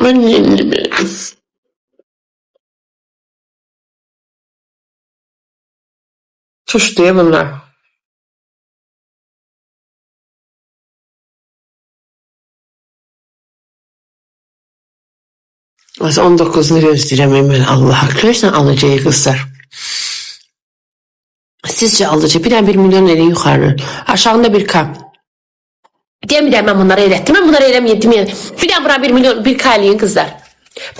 Ben yendim. Tuş diye bunlar. Mesela 19 lira özdüremeyim ben Allah. Arkadaşlar alacağı kızlar. Sizce alıcı bir milyon eli yukarı. Aşağında bir K. Diye ben bunları eğlettim. Ben bunları eylemeyettim. Bir bura 1 milyon 1 K eləyin kızlar.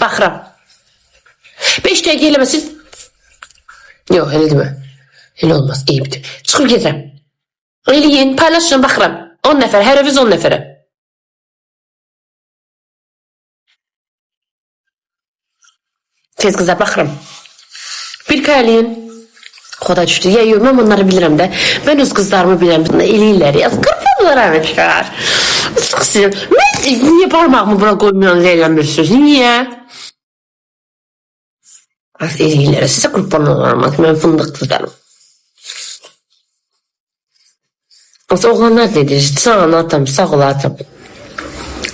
Baxıram. 5 dəqiqə eləməsiz. Yox, elə demə. Elə olmaz, eyibdir. Çıxıb gedirəm. Eləyin, paylaşın, baxıram. 10 nəfər, hər eviz 10 nəfərə. Tez qızlar, baxıram. 1 K eləyin. Xoda düşdü. Ya yox, mən bunları bilirəm də. Mən öz qızlarımı bilirəm. Bunlar eləyirlər. Yaz, qırpınlar əməklər. Sıxsın. Mən niyə parmağımı bura qoymayanız eləmirsiniz? Niyə? Az eləyirlər. Sizə qurban olarmaz. Mən fındıq qızlarım. Mesela oğlanlar dedi. Sağ ol atam, sağ ol atam.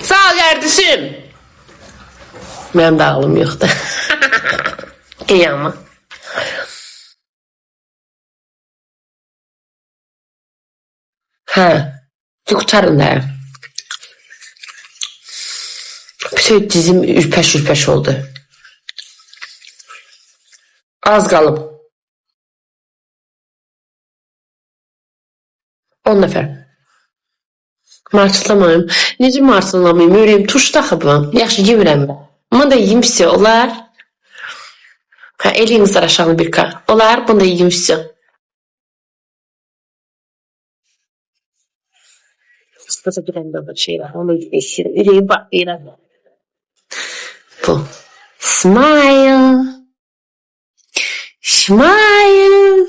Sağ ol kardeşim. Benim de ağlım yoktu. Kıyama. Ha. Kurtarın da. Bütün dizim ürpeş oldu. Az kalıp. 10 nəfər. Marçılamayım. Necə marçılamayım? Ürəyim tuş taxıbım. Yaxşı yemirəm ben. Bunu da yiyeyim visi olar. Ha, eləyinizlər aşağıda 1 K. Olar, bunu da yiyeyim visi. Kısa giren de bir şey var. Onu işlerim. Ürəyim bak. Bu. Smile. Smile.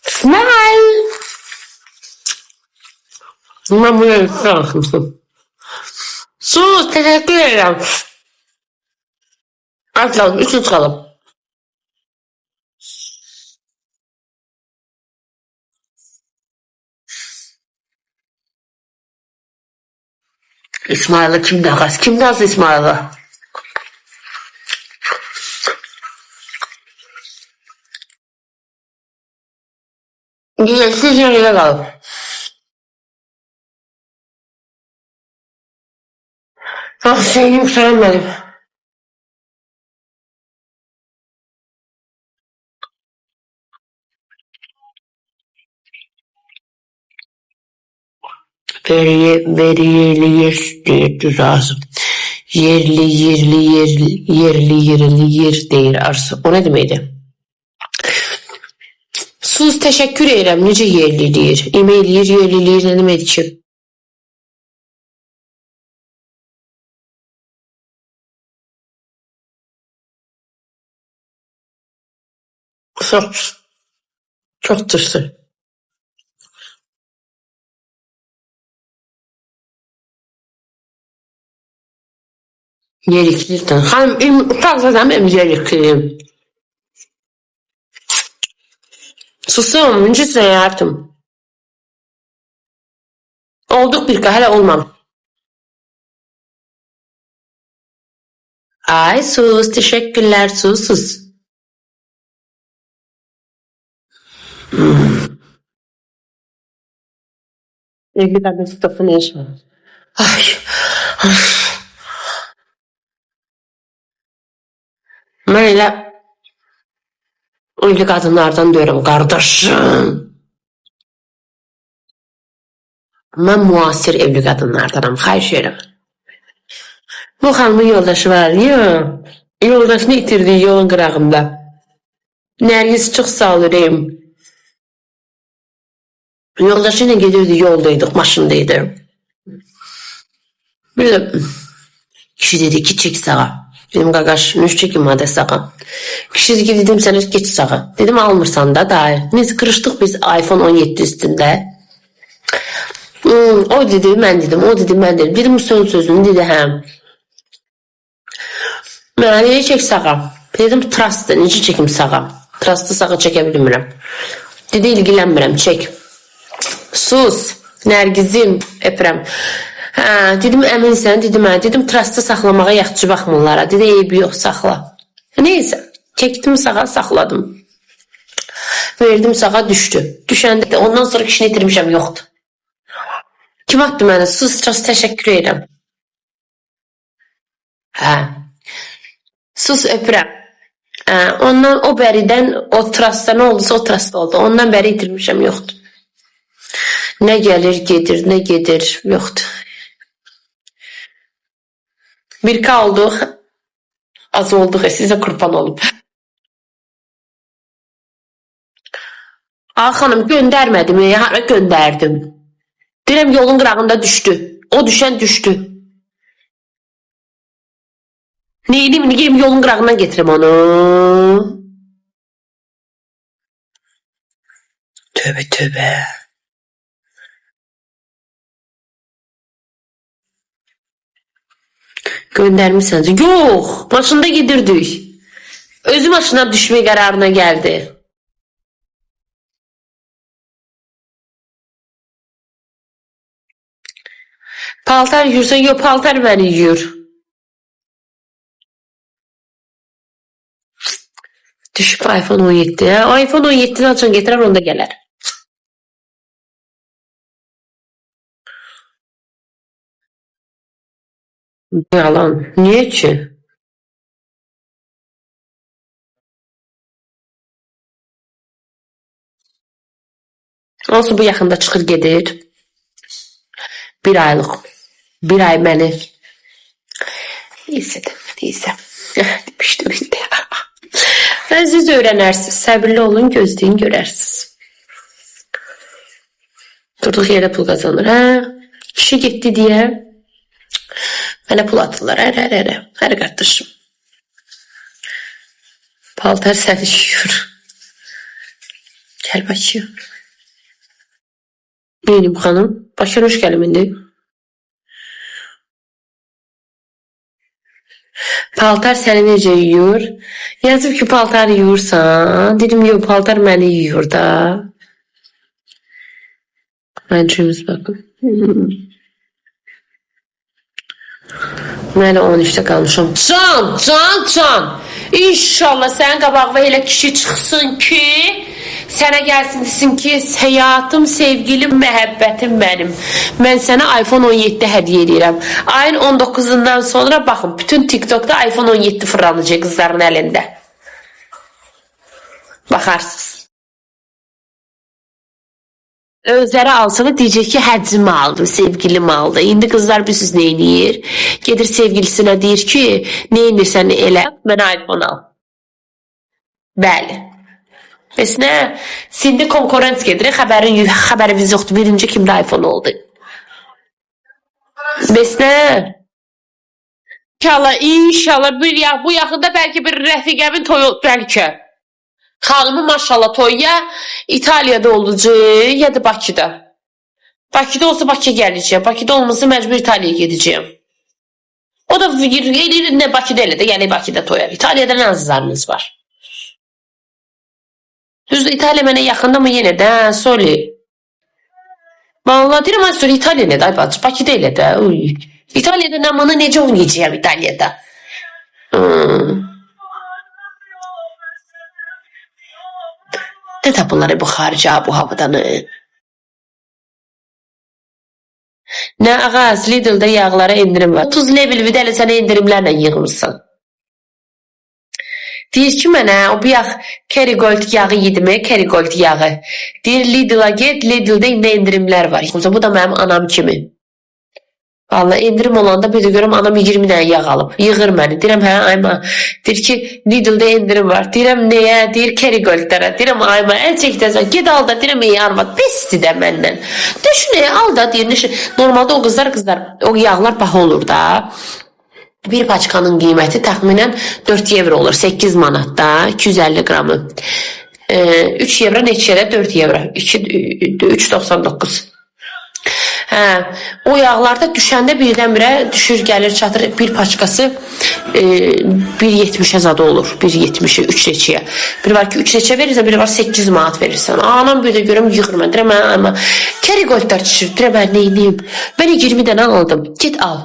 Smile. Ben buraya istiyorum. Sus, teşekkür ederim. Az kalın, 3 kalın. İsmail'e kimden gaz? Kimden İsmail'e? Siz nereye kalın? Ah, seni yükselmedim. Veri yerli diye düz ağzım. Yerli yer değil arası. O ne demeydi? Sus teşekkür ederim. Necə yerli deyir? Yerli deyir ne demedi ki? Çok tırsın. Yerliklilikten. Hanım utanmadan benim yerlikliyim. Susum, müncüsün hayatım. Olduk bir hala olmam. Ay sus, teşekkürler sus. Bir tane stofun iş var. Ay. Ben öyle kadınlardan diyorum kardeşim. Ben muasir evli kadınlardanım. Xahiş ederim. Bu hanımın yoldaşı var ya. Yoldaşını itirdiği yolun qırağında. Nergis çok sağ ol ürəyim. Yoldaşıyla gidiyordu yoldaydık, maşındaydı. Bir de kişi dedi ki çek sağa. Dedim qaqaş, nüş çekim hadi sağa. Kişi dedi dedim sen geç sağa. Dedim almırsan da daha. Neyse kırıştık biz iPhone 17 üstünde. O dedi ben dedim, o dedi ben dedim. Dedim son sözünü dedi hem. Mən dedi çek sağa. Dedim trust'ı necə çekim sağa. Trust'ı sağa çəkə bilmirəm. Dedi ilgilənmirəm çek. Sus. Nərgizim, öpürəm. Hə, dedim əminsən, dedim hə, dedim trastda saxlamağa yaxşı baxmırlar. Dedi eybi yox, saxla. Neysə, çəkdim sağa, saxladım. Verdim sağa, düşdü. Düşəndə də ondan sonra kişini itirmişəm, yoxdur. Kim atdı mənə? Sus, çox təşəkkür edirəm. Hə. Sus, öpürəm. Hə, ondan o bəridən, o trastda nə oldusa o trastda oldu. Ondan bəri itirmişəm, yoxdur. Nə gəlir, gedir, nə gedir, yoxdur. 1K olduq, az olduq, sizə qurban olub. Ağa xanım, göndərmədim, hara göndərdim? Deyirəm, yolun qırağında düşdü. O düşən düşdü. Neyim, yolun qırağından getirəm onu. Tövbə, tövbə. Göndərmişsənsə. Yox, maşında gedirdik. Özü maşına düşmək qərarına gəldi. Paltar yuyursan, yox, paltar məni yuyur. Düşüb iPhone 17. iPhone 17-ni açan getirər, onda gələr. Yalan. Niyə ki? Olsun, bu yaxında çıxır gedir. Bir aylıq. Bir ay məni. Neysə. Demişdim indi. Siz öyrənərsiniz. Səbirli olun, gözləyin, görərsiniz. Durduq yerə pul qazanır. Hə? Kişi getdi deyə mənə pul atırlar. Hər qardaşım. Paltar səni yuyur. Gəl bakayım. Benim xanım. Bakır, hoş gəlim indi. Paltar səni necə yuyur? Yazıb ki, paltar yuyursan. Dedim, yox, paltar məni yuyur da. Mən cümüz baxım. Mən 13'də qalmışam. Can. İnşallah sənin qabağına elə kişi çıxsın ki, sənə gəlsin desin ki, həyatım, sevgilim, məhəbbətim mənim. Mən sənə iPhone 17 hədiyyə edirəm. Ayın 19'undan sonra baxın, bütün TikTok'da iPhone 17 fırlanacaq qızların əlində. Baxarsınız. Özləri alsana, deyəcək ki, həccimi aldım, sevgilim aldı. İndi qızlar bilirsiniz nə eləyir? Gedir sevgilisinə deyir ki, nə edirsən elə, mənə iPhone al. Bəli. Bəs nə? Sində konkurens gedir, xəbərimiz yoxdur, birinci kimdə iPhone oldu. Bəs nə? İnşallah bu yaxında bəlkə bir rəfiqəmin toyu bəlkə. Xanımı maşallah toyya İtaliyada olacaq ya da Bakıda. Bakıda olsa Bakıya gələcəyəm. Bakıda olmasa məcbur İtaliyaya gedəcəyəm. O da eləyir nə Bakıda elə də, yəni Bakıda toyar. İtaliyada nə azizləriniz var? Düzdür, İtaliya mənə yaxında mı yenə də, Soli? Vallahi deyirəm, Soli, İtaliya nə də, ay bacı, Bakıda elə də. İtaliyada namını necə oynayacağım İtaliyada? Ne tapırlar bu xarici abu-havadanı? Nə ağaz, Lidl'da yağlara indirim var. 30 level vidəli sənə indirimlərlə yığmışsan. Deyir ki mənə, o bir yağ Kerrygold yağı yedimi, Kerrygold yağı. Deyir Lidl'a get, Lidl'da indi indirimlər var. Bu da mənim anam kimi. Vallahi indirim olanda bir də görəm anam 20 dənə yağ alıb. Yığır məni. Deyirəm, hə, ayma. Deyir ki, Lidl'da indirim var. Deyirəm, nəyə? Deyir, Kerrygold'lara. Deyirəm, ayma, əl çəkdəsən. Ged al da, deyirəm, ey arvad, besdir də məndən. Düşün, al da, deyir. Normalda o qızlar, o yağlar baha olur da. Bir paçkanın qiyməti təxminən 4 evro olur. 8 manatda, 250 qramı. 3 evro neçədə? 4 evro. 3.99. Hə, o yağlarda düşəndə birdən-birə düşür, gəlir, çatır bir paçkası 1.70-ə zada olur. 1.70-ə, 3 reçiyə. Bir var ki 3 reçiyə verirsən, biri var 8 manat verirsən. Anam bir də görüm yığır mən. Deyirəm mən amma Kerrygoldlar düşür. Deyirəm mən neyniyim? Mən 20 dənə aldım. Git al.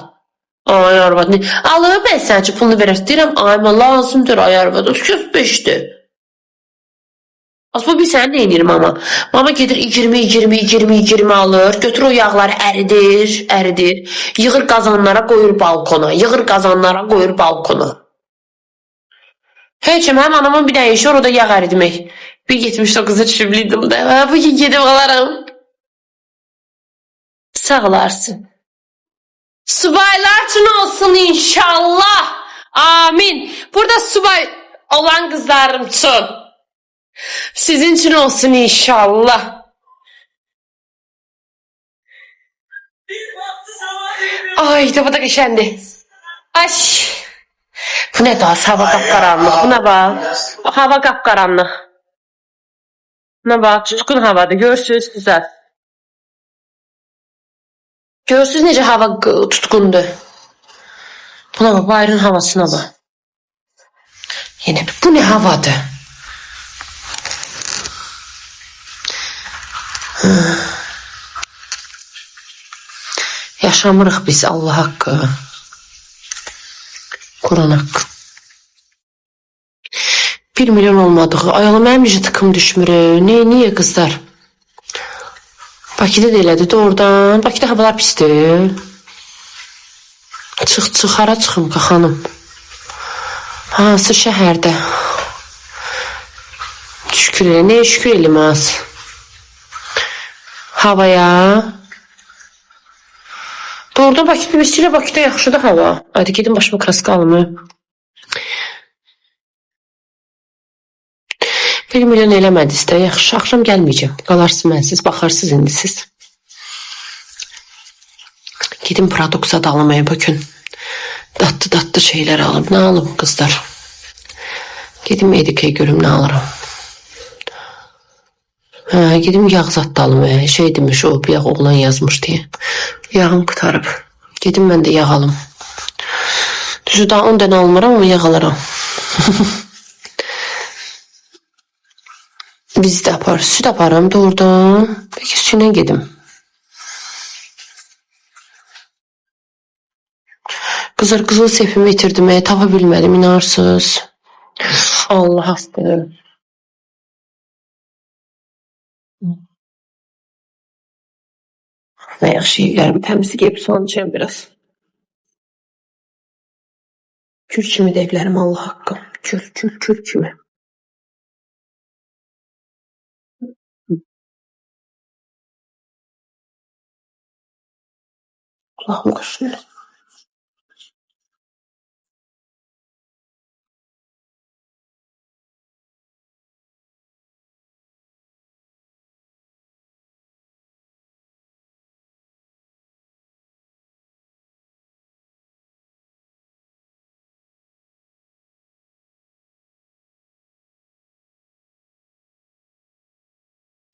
Ay arvad, alıb mən sənin üçün pulunu verərsən. Deyirəm ay mən lazımdır ay arvad. 35-dir. Aslında bir səni neyniyim ama. Mama gedir 20 alır. Götür o yağları əridir. Yığır qazanlara qoyur balkona. Heç mənim anamın bir dənə işi orada yağ əridimək. 1.79'a düşüblüydüm də. Bugün gedib alaram. Sağ olarsın. Subaylar için olsun inşallah. Amin. Burada subay olan kızlarım için. Sizin için olsun inşallah. Ay da bu da geçendi. Ay. Bu ne daha? Hava kapkaranlık. Buna bak. Hava kapkaranlık. Buna bak. Tutkun havada. Görsünüz güzel. Görsünüz necə hava tutkundu. Buna bak. Bayrın havasına bak. Yine bu ne havadır? Yaşamırıq biz Allah haqqı. Quran haqqı. 1 milyon olmadığı. Ay Allah mənim necə tıkım düşmür. Niyə qızlar? Bakıda da elədi doğrudan. Bakıda havalar pisdir. Çıx, hara çıxım xanım? Hansı şəhərdə? Şükür elə. Nəyə şükür eləməz? Havaya. Doğrudan Bakıda bilirsiz, Bakıda yaxşıdır hava. Hadi gedin başıma kraska alım. 1 milyon eləmədiniz də, yaxşı, axşam gəlməyəcəm. Qalarsınız mənsiz, baxarsınız indi siz. Gedin produksiya da almaya bugün. Datlı şeyler alım. Ne alım kızlar? Gedim Medika'ya görüm ne alırım. Ha, gedim yağ zat da alım. Şey demiş o bir yağ oğlan yazmış diye. Yağım qurtarıb. Gedim mən də yağ alım. Düzü daha 10 dənə almıram ama yağ alıram. Biz de aparız. Süt aparım doğrudan. Peki sütüne gedim. Kızlar kızıl sepimi bitirdim. Tapa bilmedim inarsız. Allah hastalarım. Ne yaxşı yerlərimi təmizləyib sonuçayım biraz. Kül kimi də evlərim Allah haqqı. Kül kimi. Kulağım kaşınıyor.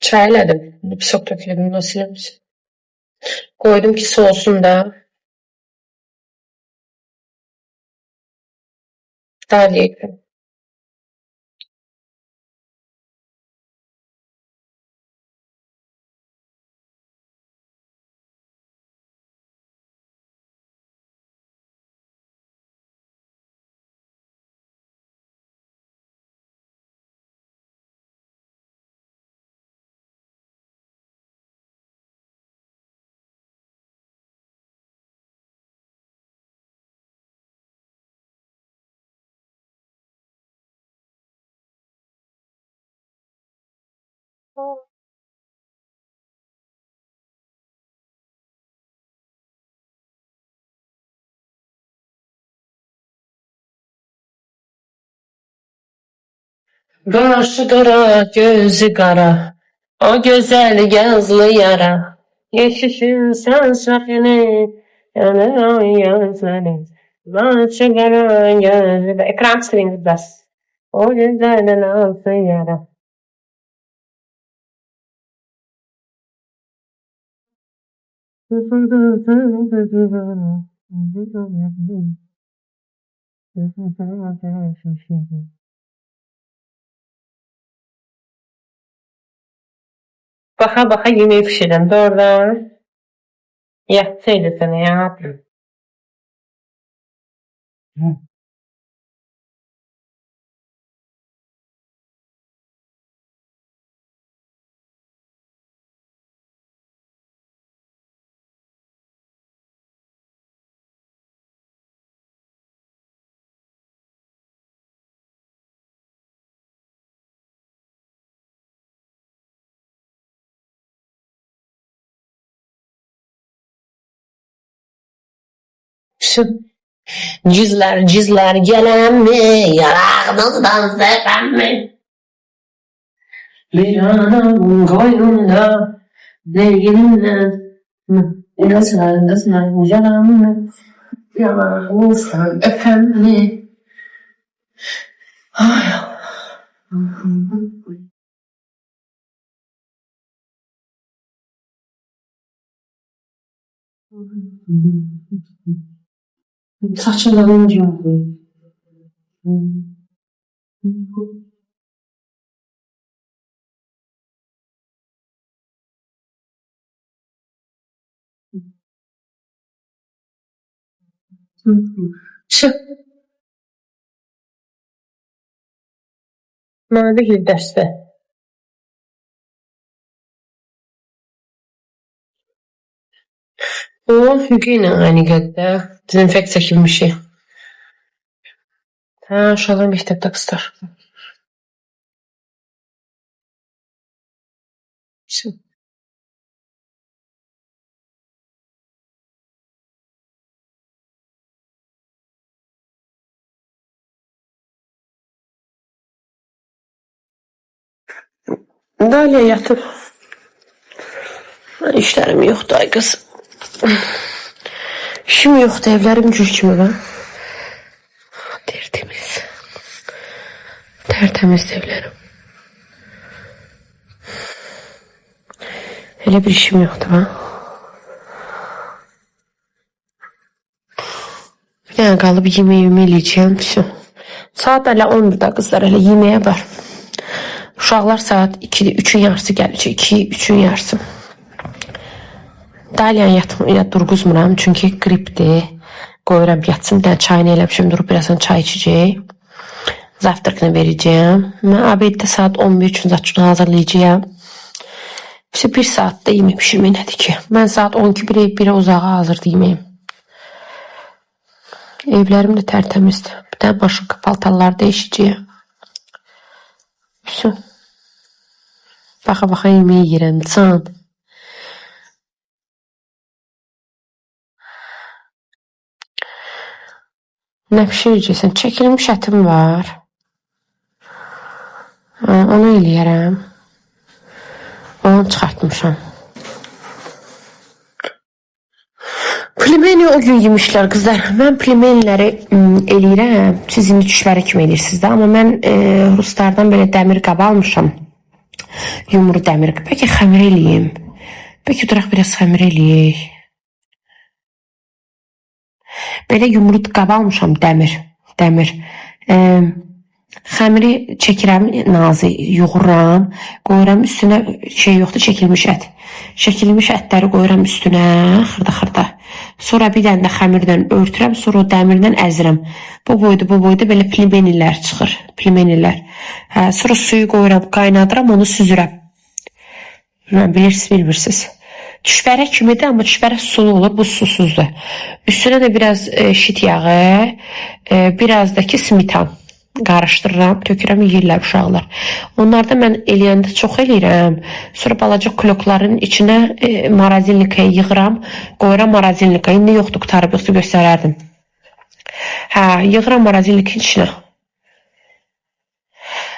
Çay elədim. Bir sok töküldüm. Nasıl yapmış? Koydum ki soğusun da. Daha diyeyim. Başı qara, gözü qara, o gözəl yazlı yara. Yeşişin sən şəxini, yanır o yazları. Başı qara, gözü qara. Ekran screen bəs. O gözəl yazlı yara. Baka baka yemeği pişirdim. Doğrudan yatsaydı sana ya. Şu cizler gelen mi? Yarağınızdan seven mi? Bir anamın koynunda sevgilimle nasıl yalan mı? Yanağınızdan öpen mi? Ay saçlarım cıvı. Şu mavi gül dəstə. O hügeyna aynı qəddə dezinfeksiya kimi bir şey. Ha, uşaqlar məktəbdə qızlar. Şu. Daliyə yatıb. İşlərim yoxdur ay qız. İşim yoxdur, evlərim gül kimi var. Tertemiz. Tertemiz evlərim. Elə bir işim yoxdur ha. Bir dənə qalıb yemeğimi eləyəcəm. Saat hələ 11-də qızlar, hələ yeməyə var. Uşaqlar saat 2-də, 3-ün yarısı gələcək. 2, 3-ün yarısı. Daliyan durğuzmuram çünki qripdir. Qoyuram yatsın. Bir dənə çayını eləmişim, durub birazdan çay içəcək. Zavtraqını verəcəm. Mən abeddə saat 11 üçün zaçını hazırlayacağım. İşte bir saatte yemək pişirmək nədir ki? Mən saat 12-1'ə uzağa hazırda yeməyim. Evlərim də tərtəmizdir. Bir dənə başqa paltarları değişəcəyəm. Şu. Baxa yemək yeyirəm. Can. Nə pişirəcəksən? Çəkilmiş ətim var. Onu eləyərəm. Onu çıxartmışam. Plimeni o gün yemişlər qızlar. Mən plimenləri eləyirəm. Siz indi düşbəri kimi eləyirsiniz də. Amma mən Ruslardan belə dəmir qab almışam. Yumru dəmir. Bəlkə xəmir eləyim. Bəlkə duraq biraz xəmir eləyək. Belə yumru qab almışam dəmir. Xəmiri çəkirəm nazı, yoğuram, qoyuram üstünə şey yoxdur, çəkilmiş ət. Çəkilmiş ətləri qoyuram üstünə, xırda. Sonra bir dənə də xəmirdən örtürəm, sonra o dəmirdən əzirəm. Bu boyda belə plimenilər çıxır, Sonra suyu qoyuram, qaynadıram, onu süzürəm. Bilirsiniz. Düşbərə kimidir, amma düşbərə sulu olur, bu susuzdur. Üstünə də biraz şit yağı, biraz da ki smitan. Qarışdırıram, tökürəm, yeyirlər uşaqlar. Onlarda mən eləyəndə çox eləyirəm. Sonra balaca klokların içinə marazinlikaya yığıram, qoyuram marazinlikaya. İndi yoxdur, qutarıb yoxsa göstərərdim. Yığıram marazinlikin içinə.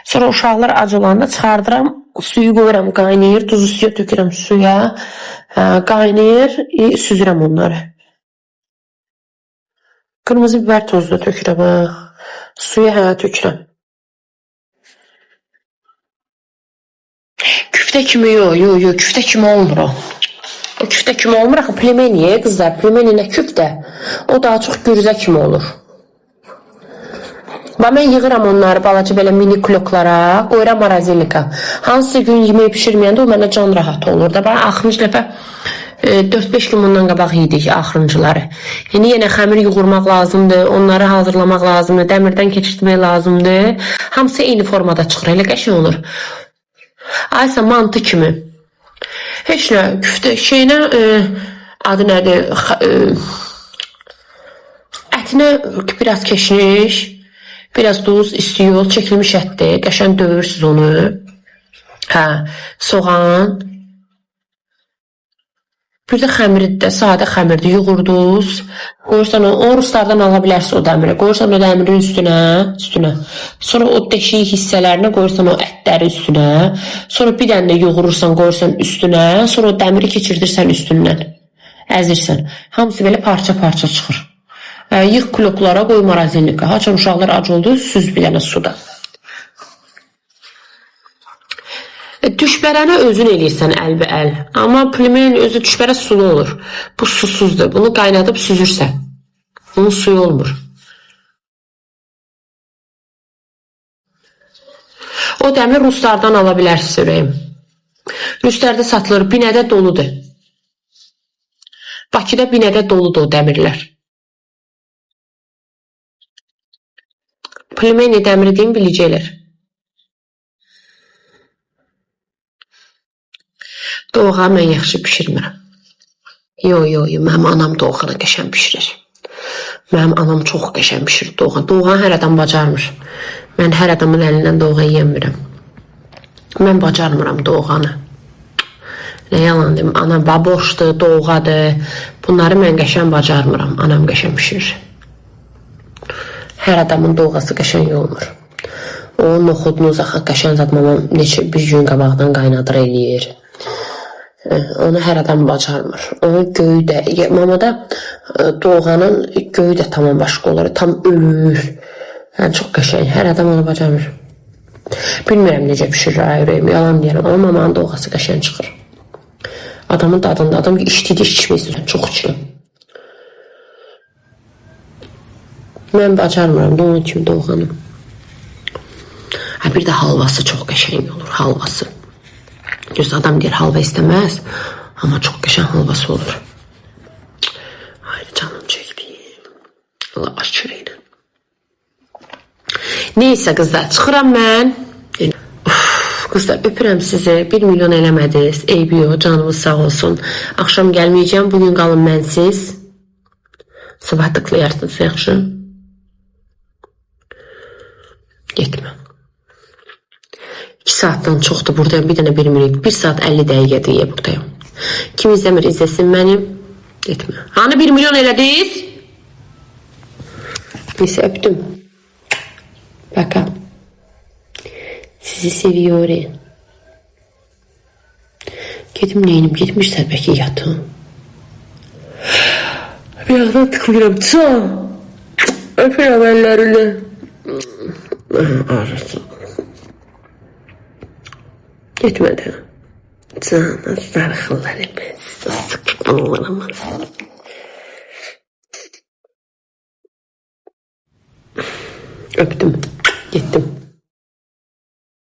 Sonra uşaqlar acılanda çıxardıram, suyu qoyuram, qaynayır, tuzu suya tökürəm suya, qaynayır, süzürəm onları. Qırmızı biber tozu da tökürəm, suya tökürəm. Küftə kimi yox, küftə kimi olmur o. O küftə kimi olmur axı, plemeniyə qızlar, plemeninə küftə. O daha çox gürzə kimi olur. Və mən yığıram onları balaca belə mini kloklara, qoyuram marazelika. Hansı gün yemək pişirməyəndə o mənə can rahat olur da. Bana axırıncı dəfə 4-5 gün bundan qabaq yedik axırıncıları. Yəni yenə xəmir yoğurmaq lazımdır, onları hazırlamaq lazımdır, dəmirdən keçirtmək lazımdır. Hamısı eyni formada çıxır, elə qəşəng olur. Aysa mantı kimi. Heç nə, küftə şeyinə adı nədir? Ətinə biraz keşniş, biraz duz, istiyor, çəkilmiş ətdir. Qəşəng dövürsünüz onu. Hə, soğan. Bir də xəmirdir də, sadə xəmirdir, yoğurduz. Qoyursan o ruslardan ala bilərsən o dəmiri. Qoyursan o dəmirin üstünə. Sonra o deşik hissələrinə qoyursan o ətləri üstünə. Sonra bir dənə də yoğurursan, qoyursan üstünə. Sonra o dəmiri keçirdirsən üstündən. Əzirsən. Hamısı belə parça-parça çıxır. Yığ kloklara, qoy marazelika. Haçan uşaqlar ac oldu, süz bir dənə suda. Düşbərəni özün eləyirsən əlbəəl. Amma pülmenin özü düşbərə sulu olur. Bu susuzdur. Bunu qaynadıb süzürsən. Bunun suyu olmur. O dəmir ruslardan ala bilərsiniz ürəyim. Ruslarda satılır. Binədə doludur. Bakıda Binədə doludur o dəmirlər. Pülmeni dəmiri deyim biləcəklər. Doğanı mən yaxşı pişirmirəm. Yo, mənim anam doğanı qəşəng pişirir. Mənim anam çox qəşəng pişirir doğanı. Doğanı hər adam bacarmır. Mən hər adamın əlindən doğan yemirəm. Mən bacarmıram doğanı. Nə yalan deyim, anam baboşdur, doğadır. Bunları mən qəşəng bacarmıram. Anam qəşəng pişirir. Hər adamın doğası qəşəng olmur. O noxudunu zaxı qəşəng zat mamam neçə bir gün qabaqdan qaynadır eləyir. Onu hər adam bacarmır. Onun göyü də, mamada doğanın göyü də tamam başqa olur. Tam ölür. Yəni çox qəşəng. Hər adam onu bacarmır. Bilmirəm necə pişirir ürəyim. Yalan deyirəm. Amma mamanın doğası qəşəng çıxır. Adamın dadında. Adam ki içdiyi içmək istəyir. Çox içilir. Mən bacarmıram da onun kimi doğanı. Bir də halvası çox qəşəng olur. Halvası. Göz adam deyir halva istəməz, amma çox qəşəng halvası olur. Haydi canım çəkdiyim. Allah baş çörəklə. Neysə qızlar, çıxıram mən. Qızlar, öpürəm sizi. 1 milyon eləmədiniz. Eybi yox, canınız sağ olsun. Axşam gəlməyəcəm, bugün qalın mənsiz. Sabah tıklayarsınız, yaxşı. Getmə. 2 saatdan çoxdur buradayım. Bir dənə 1 minut. 1 saat 50 dəqiqədir buradayım. Kim izləmir, izləsin mənim. Getmə. Hani 1 milyon elədiniz? Neyse öptüm. Baka. Sizi seviyorum. Gedim neyinim? Gitmişler belki yatın. Bir yandan tıklıyorum. Öpüyorum ellerini. Ağrısın. Gitmedi. Canı sarıkları ben sıkıntı öptüm. Gittim.